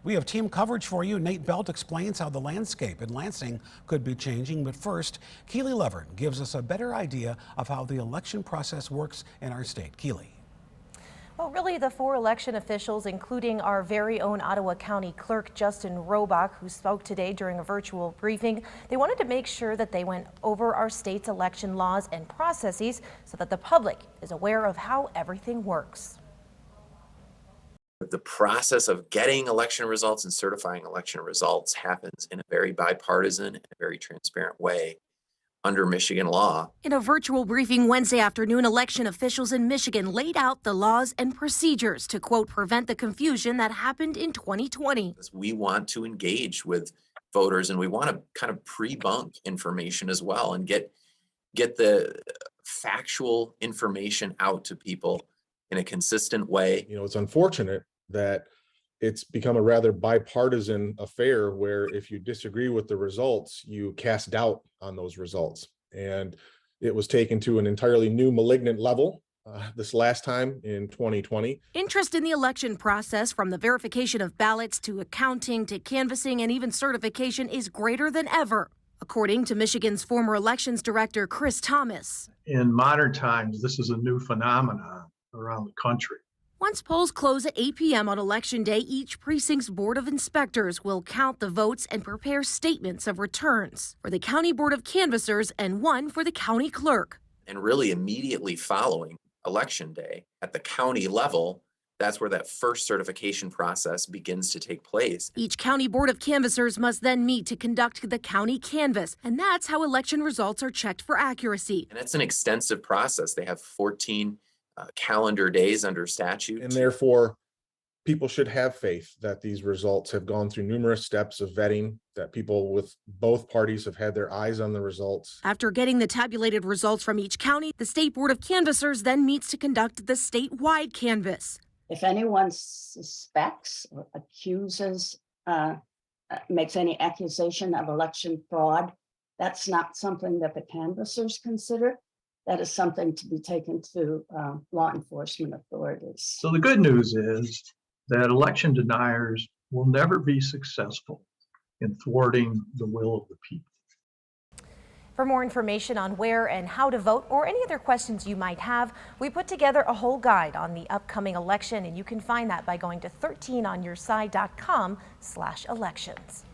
We have team coverage for you. Nate Belt explains how the landscape in Lansing could be changing. But first, Keely Levern gives us a better idea of how the election process works in our state. Keely. Well, really, the 4 election officials, including our very own Ottawa County Clerk Justin Robach, who spoke today during a virtual briefing, they wanted to make sure that they went over our state's election laws and processes so that the public is aware of how everything works. The process of getting election results and certifying election results happens in a very bipartisan and very transparent way under Michigan law. In a virtual briefing Wednesday afternoon, election officials in Michigan laid out the laws and procedures to, quote, prevent the confusion that happened in 2020. We want to engage with voters and we want to kind of pre-bunk information as well and get the factual information out to people in a consistent way. You know, it's unfortunate that it's become a rather bipartisan affair where if you disagree with the results, you cast doubt on those results. And it was taken to an entirely new malignant level this last time in 2020. Interest in the election process, from the verification of ballots to accounting to canvassing and even certification, is greater than ever, according to Michigan's former elections director, Chris Thomas. In modern times, this is a new phenomenon around the country. Once polls close at 8 p.m. on Election Day, each precinct's Board of Inspectors will count the votes and prepare statements of returns for the County Board of Canvassers and one for the County Clerk. And really immediately following Election Day at the county level, that's where that first certification process begins to take place. Each County Board of Canvassers must then meet to conduct the county canvass, and that's how election results are checked for accuracy. And it's an extensive process. They have 14 calendar days under statute. And therefore, people should have faith that these results have gone through numerous steps of vetting, that people with both parties have had their eyes on the results. After getting the tabulated results from each county, the State Board of Canvassers then meets to conduct the statewide canvass. If anyone suspects or accuses, makes any accusation of election fraud, that's not something that the canvassers consider. That is something to be taken to law enforcement authorities. So the good news is that election deniers will never be successful in thwarting the will of the people. For more information on where and how to vote, or any other questions you might have, we put together a whole guide on the upcoming election, and you can find that by going to 13onyourside.com/elections.